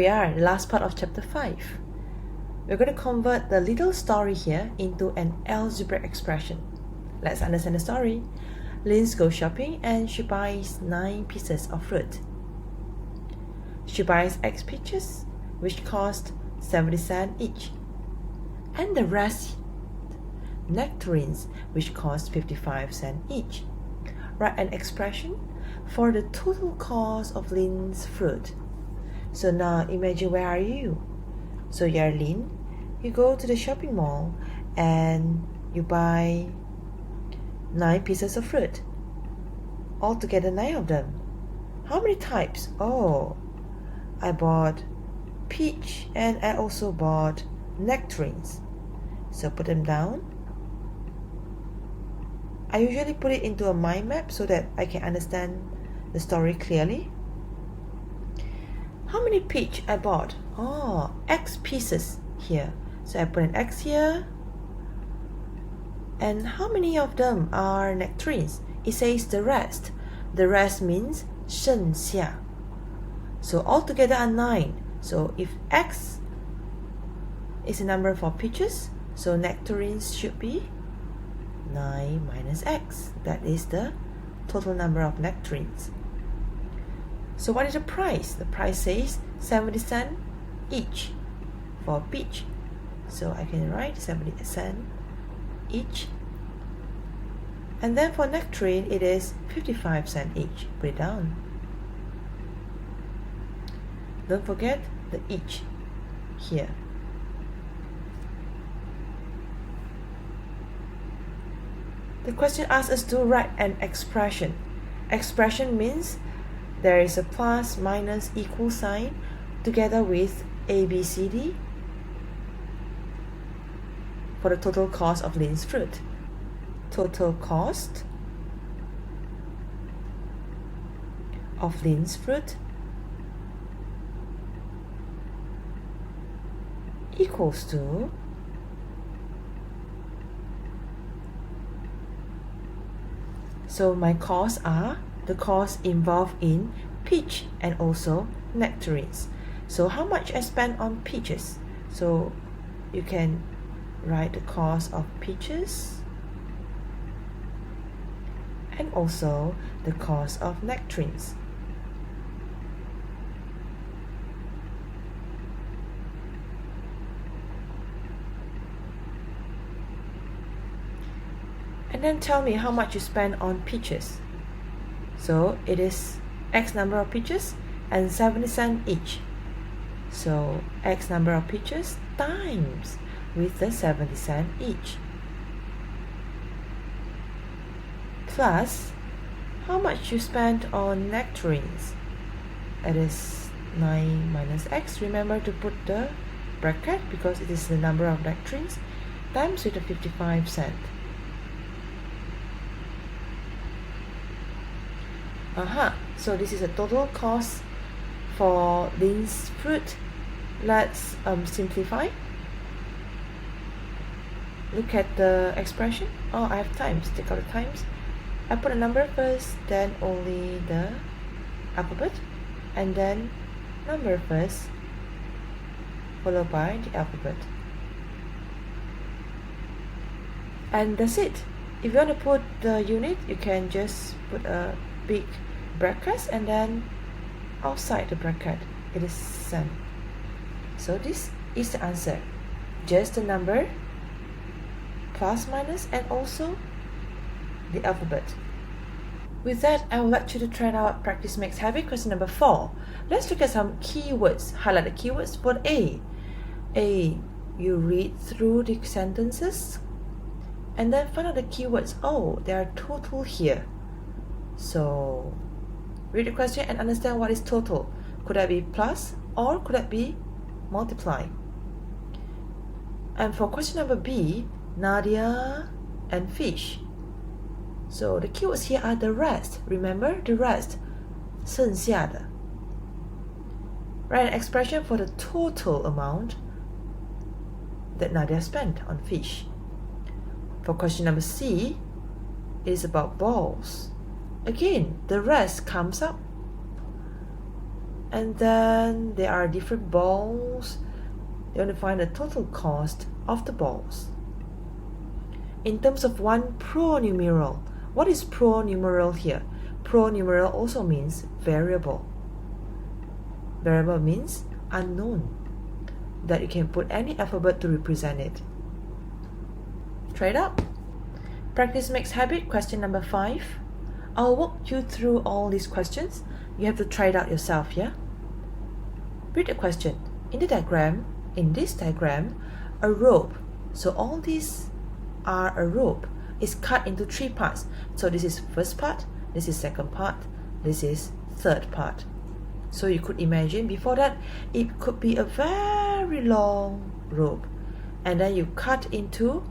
we are, the last part of chapter 5. We're going to convert the little story here into an algebraic expression. Let's understand the story. Linz goes shopping and she buys 9 pieces of fruit. She buys X peaches, which cost 70 cents each, and the rest nectarines, which cost 55 cents each. Write an expression for the total cost of Lin's fruit. So now imagine, where are you? So you're Lin, you go to the shopping mall and you buy 9 pieces of fruit. Altogether 9 of them. How many types? Oh, I bought peach and I also bought nectarines. So put them down. I usually put it into a mind map so that I can understand the story clearly. How many peach I bought? Oh, X pieces here. So I put an X here. And how many of them are nectarines? It says the rest. The rest means 剩下. So altogether are 9. So if X is a number for peaches, so nectarines should be 9 minus X. That is the total number of nectarines. So what is the price? The price says 70 cents each for peach. So I can write 70 cents each. And then for nectarine, it is 55 cents each. Put it down. Don't forget the each here. The question asks us to write an expression. Expression means there is a plus, minus, equal sign together with A, B, C, D for the total cost of Lin's fruit. Total cost of Lin's fruit equals to so my costs are the costs involved in peach and also nectarines. So how much I spent on peaches? So you can write the cost of peaches and also the cost of nectarines. And then tell me how much you spend on peaches. So it is X number of peaches and 70 cents each. So X number of peaches times with the 70 cents each. Plus how much you spent on nectarines. It is 9 minus X. Remember to put the bracket because it is the number of nectarines times with the 55 cents. So this is a total cost for Lin's fruit. Let's simplify. Look at the expression. Oh, I have times. Take out the times. I put a number first, then only the alphabet, and then number first, followed by the alphabet. And that's it. If you want to put the unit, you can just put a big bracket and then outside the bracket it is cent. So this is the answer. Just the number, plus, minus, and also the alphabet. With that, I would like you to try out practice makes habit question number 4. Let's look at some keywords. Highlight the keywords for A. A, you read through the sentences and then find out the keywords. Oh, there are total here. So read the question and understand what is total. Could that be plus or could that be multiply? And for question number B, Nadia and fish. So the keywords here are the rest. Remember the rest, 剩下的. Write an expression for the total amount that Nadia spent on fish. For question number C, it is about balls. Again, the rest comes up And then there are different balls. You want to find the total cost of the balls. In terms of one pro-numeral, what is pro-numeral here? Pro-numeral also means variable. Variable means unknown, that you can put any alphabet to represent it. Try it out. Practice makes habit, question number 5. I'll walk you through all these questions. You have to try it out yourself, yeah? Read the question. In this diagram, a rope, so all these are a rope, is cut into 3 parts. So this is first part, this is second part, this is third part. So you could imagine before that, it could be a very long rope. And then you cut into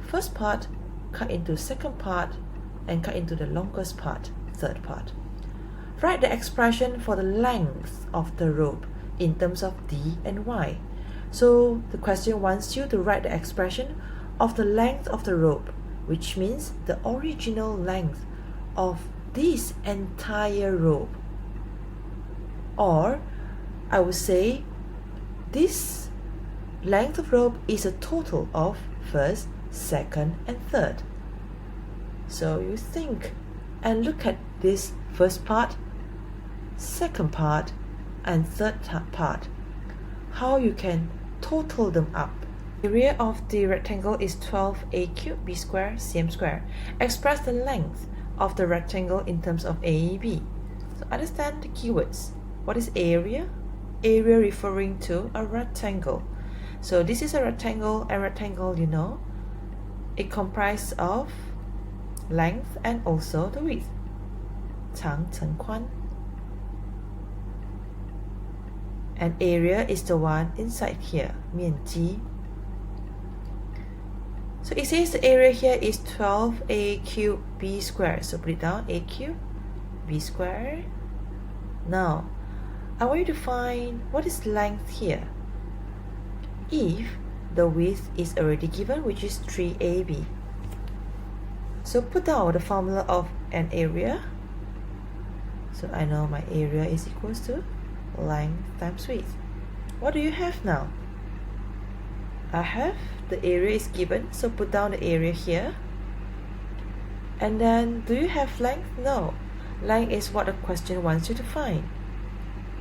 first part, cut into second part, and cut into the longest part, third part. Write the expression for the length of the rope in terms of D and Y. So the question wants you to write the expression of the length of the rope, which means the original length of this entire rope. Or I would say this length of rope is a total of first, second, and third. So you think and look at this first part, second part, and third part, how you can total them up. The area of the rectangle is 12a cubed b square cm square. Express the length of the rectangle in terms of AB. So understand the keywords. What is area? Area referring to a rectangle. So this is a rectangle, and rectangle, you know, it comprises of length and also the width. 长乘宽. And area is the one inside here, 面积. So it says the area here is 12a cubed b square. So put it down, a cubed b square. Now, I want you to find what is length here. If the width is already given, which is 3ab. So put down the formula of an area. So I know my area is equals to length times width. What do you have now? I have the area is given, so put down the area here. And then do you have length? No. Length is what the question wants you to find.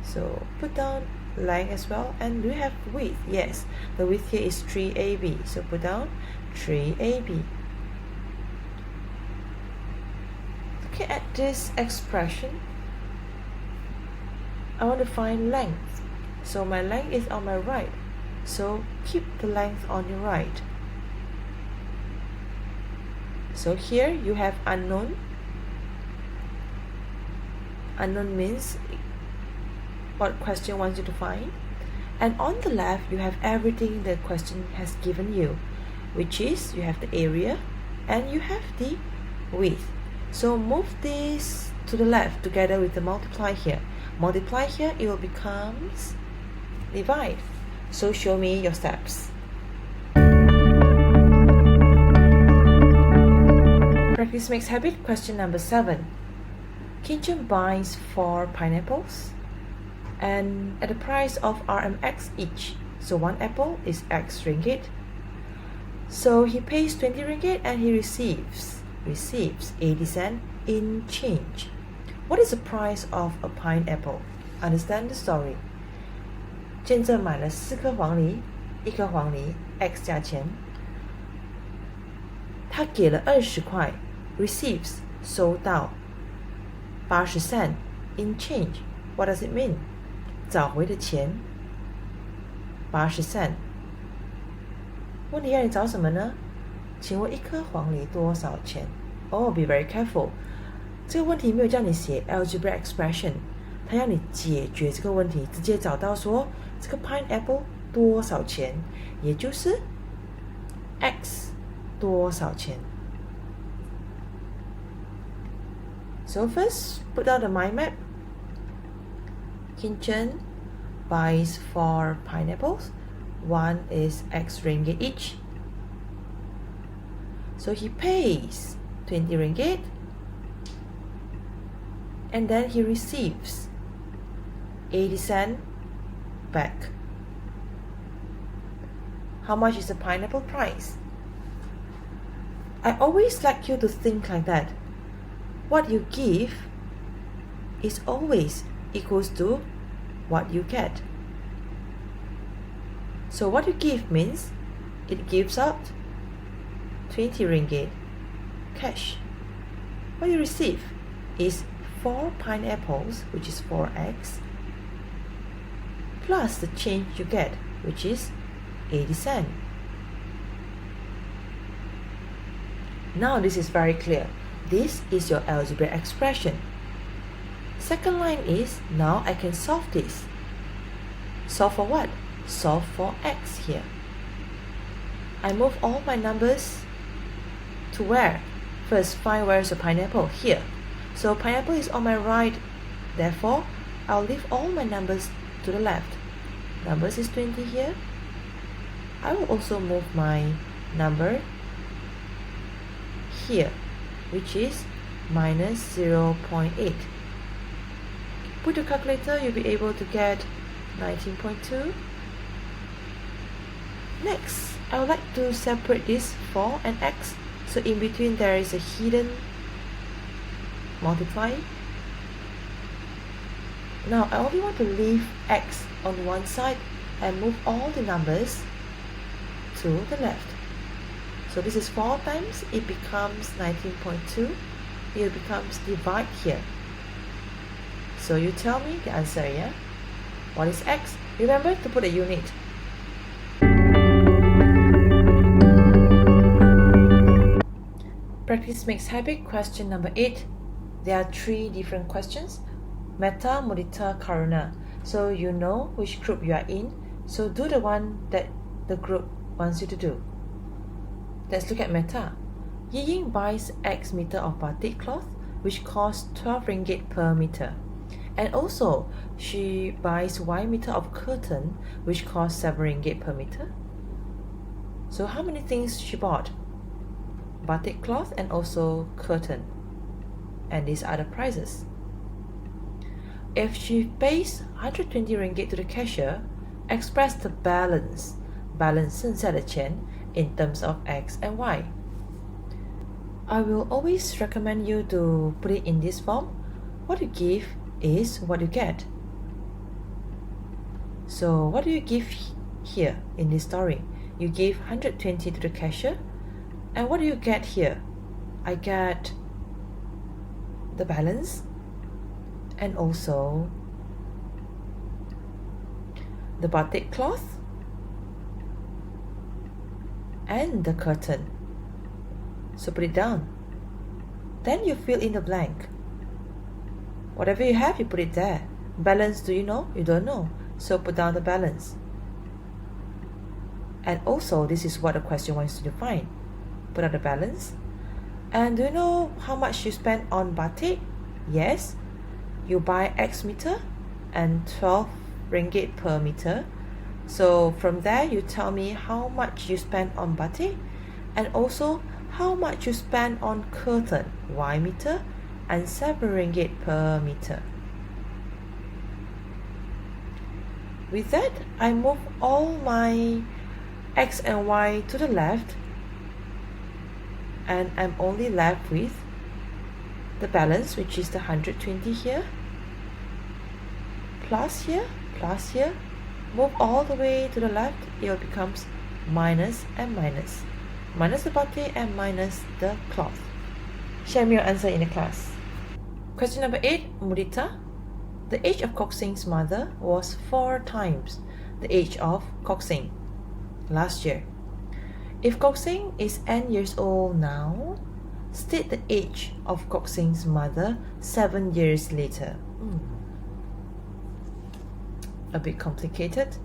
So put down length as well. And do you have width? Yes. The width here is 3ab. So put down 3ab. Looking at this expression, I want to find length. So my length is on my right. So keep the length on your right. So here you have unknown. Unknown means what question wants you to find. And on the left you have everything the question has given you, which is you have the area and you have the width. So move this to the left together with the multiply here. Multiply here, it will become divide. So show me your steps. Practice makes habit, question number 7. Kitchen buys 4 pineapples and at the price of RMX each. So one apple is X ringgit. So he pays 20 ringgit and he receives 80 cents in change. What is the price of a pineapple? Understand the story. 见证买了4颗黄梨，1颗黄梨 X 价钱，他给了20块 receives 收到80 cent in change. What does it mean? 找回的钱80 cent. 问题让你找什么呢？请问1颗黄梨多少钱？ Oh, be very careful. 这个问题没有叫你写 algebraic expression， 它要你解决这个问题，直接找到说这个 pineapple 多少钱，也就是 X 多少钱。So first, put out the mind map. Kitchen buys 4 pineapples. One is X ringgit each. So he pays 20 ringgit. And then he receives 80 cents back. How much is the pineapple price? I always like you to think like that. What you give is always equals to what you get. So what you give means it gives out 20 ringgit cash. What you receive is 4 pineapples, which is 4x, plus the change you get, which is 80 cents. Now this is very clear. This is your algebraic expression. Second line is, now I can solve this. Solve for what? Solve for x here. I move all my numbers to where? First, find where is the pineapple? Here. So pineapple is on my right. Therefore, I'll leave all my numbers to the left. Numbers is 20 here. I will also move my number here, which is minus 0.8. Put your calculator, you'll be able to get 19.2. Next, I would like to separate this 4 and x. So in between there is a hidden multiply. Now I only want to leave x on one side and move all the numbers to the left. So this is 4 times, it becomes 19.2. It becomes divide here. So you tell me the answer, yeah? What is x? Remember to put a unit. Practice makes habit. Question number 8. There are 3 different questions. Metta, Mudita, Karuna. So you know which group you are in. So do the one that the group wants you to do. Let's look at Metta. Yiying buys X meter of batik cloth, which costs 12 ringgit per meter. And also, she buys Y meter of curtain, which costs 7 ringgit per meter. So how many things she bought? Batik cloth and also curtain. And these are the prices. If she pays 120 ringgit to the cashier, express the balance 剩下的钱 in terms of X and Y. I will always recommend you to put it in this form. What you give is what you get. So what do you give here in this story? You give 120 to the cashier, and what do you get here? I get the balance and also the batik cloth and the curtain. So put it down. Then you fill in the blank. Whatever you have, you put it there. Balance, do you know? You don't know. So put down the balance. And also, this is what the question wants you to find. Put out the balance. And do you know how much you spend on batik? Yes. You buy X meter and 12 ringgit per meter. So from there, you tell me how much you spend on batik and also how much you spend on curtain, Y meter, and 7 ringgit per meter. With that, I move all my X and Y to the left, and I'm only left with the balance, which is the 120 here, plus here, move all the way to the left, it becomes minus and minus. Minus the batik and minus the cloth. Share me your answer in the class. Question number 8, Mudita. The age of Kok Sing's mother was 4 times the age of Kok Sing last year. If Kok Sing is n years old now, state the age of Kok Sing's mother 7 years later. A bit complicated.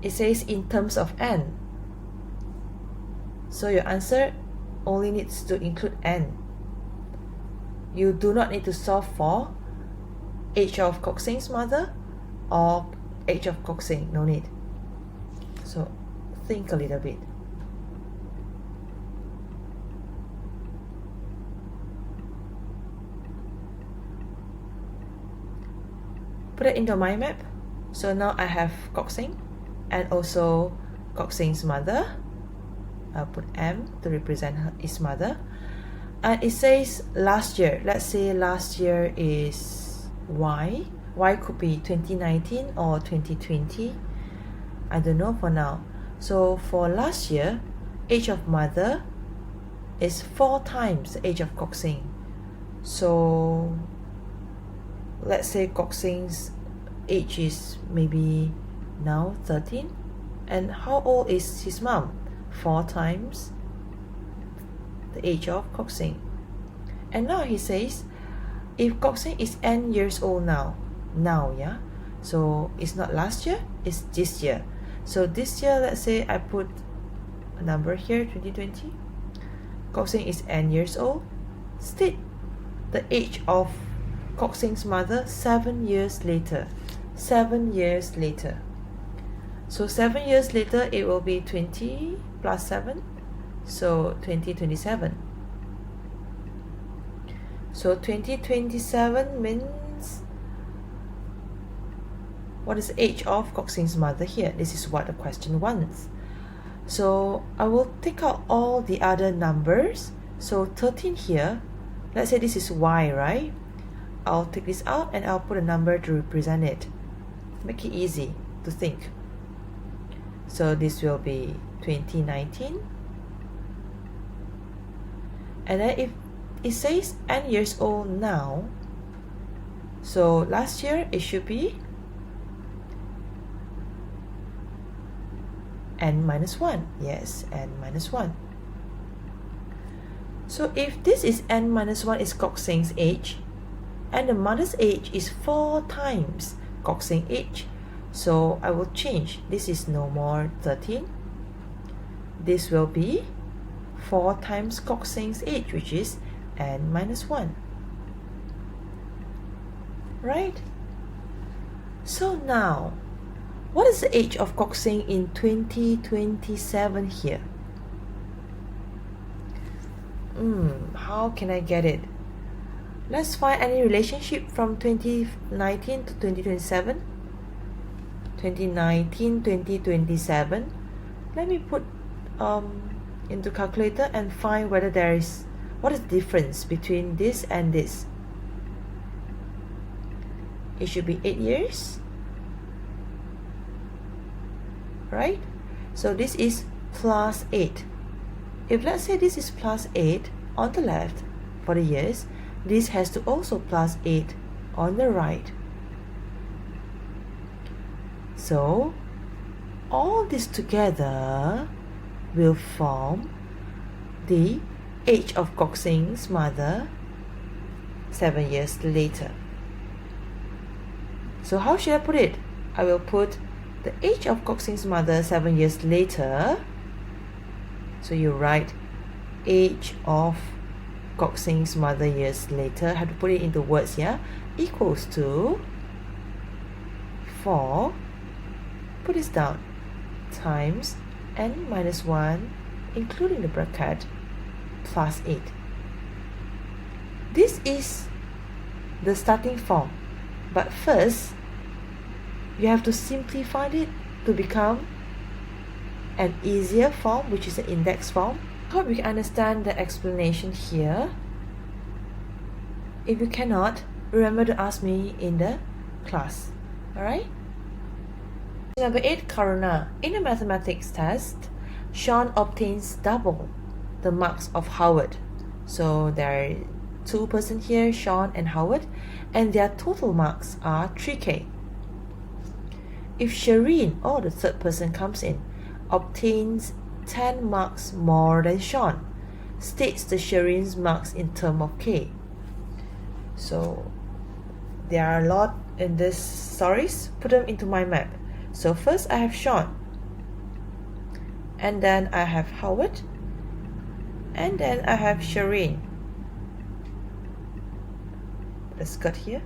It says in terms of n. So your answer only needs to include n. You do not need to solve for age of Kok Sing's mother or age of Kok Sing. No need. So think a little bit. put it into my map. So now I have Kok Seng and also Kok Seng's mother. I'll put M to represent his mother. And it says last year. Let's say last year is Y. Y could be 2019 or 2020. I don't know for now. So for last year, age of mother is 4 times the age of Kok Seng. So let's say Kok Seng's age is maybe now 13. And how old is his mom? 4 times the age of Kok Seng. And now he says, if Kok Seng is n years old now, yeah, so it's not last year, it's this year. So this year, let's say I put a number here, 2020. Kok Seng is n years old. State the age of Kok Seng's mother 7 years later. 7 years later. So 7 years later, it will be 20 plus 7. So 2027. So 2027 means, what is the age of Kok Seng's mother here? This is what the question wants. So I will take out all the other numbers. So 13 here, let's say this is Y, right? I'll take this out and I'll put a number to represent it. Make it easy to think. So this will be 2019. And then if it says n years old now, so last year it should be n minus 1. Yes, n minus 1. So if this is n minus 1 is Kok Seng's age, and the mother's age is 4 times Kok Seng's age, so I will change. This is no more 13. This will be 4 times Kok Seng's age, which is n minus 1. Right? So now, what is the age of Kok Seng in 2027 here? How can I get it? Let's find any relationship from 2019 to 2027. 2019, 2027. Let me put into calculator and find whether there is, what is the difference between this and this. It should be 8 years, right? So this is plus 8. If let's say this is plus 8 on the left for the years, this has to also plus 8 on the right. So all this together will form the age of Kok Seng's mother 7 years later. So how should I put it? I will put the age of Kok Seng's mother 7 years later. So you write age of Kok Seng's mother years later. I have to put it into words, yeah? Equals to 4, put this down, times n minus 1, including the bracket, plus 8. This is the starting form. But first, you have to simplify it to become an easier form, which is the index form. I hope you can understand the explanation here. If you cannot, remember to ask me in the class. Alright? Number 8, Karuna. In a mathematics test, Sean obtains double the marks of Howard. So there are 2 persons here, Sean and Howard, and their total marks are 3K. If Shireen, or the third person comes in, obtains 10 marks more than Sean, states the Shireen's marks in terms of K. So there are a lot in this stories. Put them into my map. So first I have Sean, and then I have Howard, and then I have Shireen. The skirt here.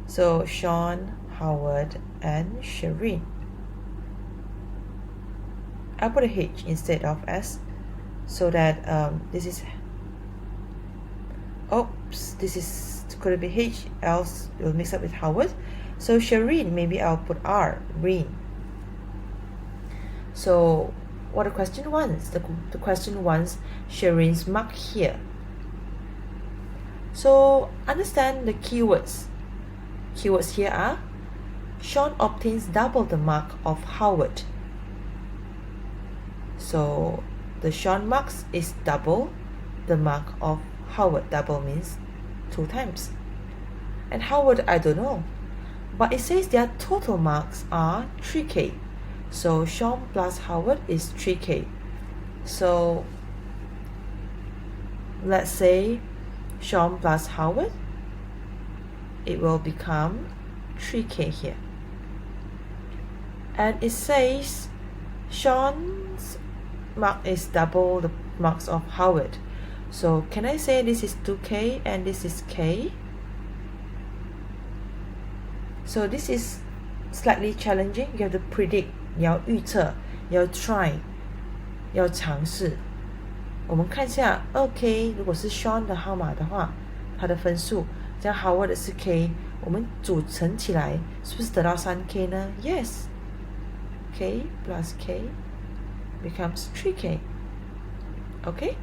So Sean, Howard, and Shireen. I'll put a H instead of S, so that this is, oops, this is couldn't be H, else it will mix up with Howard. So Shireen, maybe I'll put R, Reen. So what the question wants? The question wants Shireen's mark here. So understand the keywords. Keywords here are Sean obtains double the mark of Howard. So the Sean marks is double the mark of Howard. Double means 2 times. And Howard, I don't know. But it says their total marks are 3K. So Sean plus Howard is 3K. So let's say Sean plus Howard, it will become 3K here. And it says Sean's mark is double the marks of Howard. So can I say this is 2K and this is K? So this is slightly challenging. You have to predict. 你要预测，你要 try， 要尝试。我们看一下 2K 如果是 Sean 的号码的话，它的分数，这样 Howard 的是 K， 我们组成起来是不是得到 3K 呢？ Yes， K plus K becomes 3K。 OK，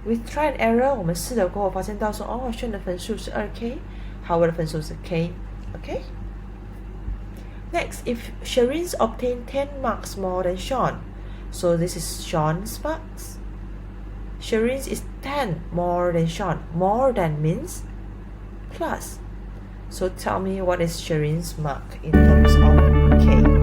with try and error 我们试了过后发现到说Sean 的分数是 2K， Howard 的分数是 K。 OK， next, if Shireen's obtained 10 marks more than Sean, so this is Sean's marks. Shireen's is 10 more than Sean. More than means plus. So tell me what is Shireen's mark in terms of K.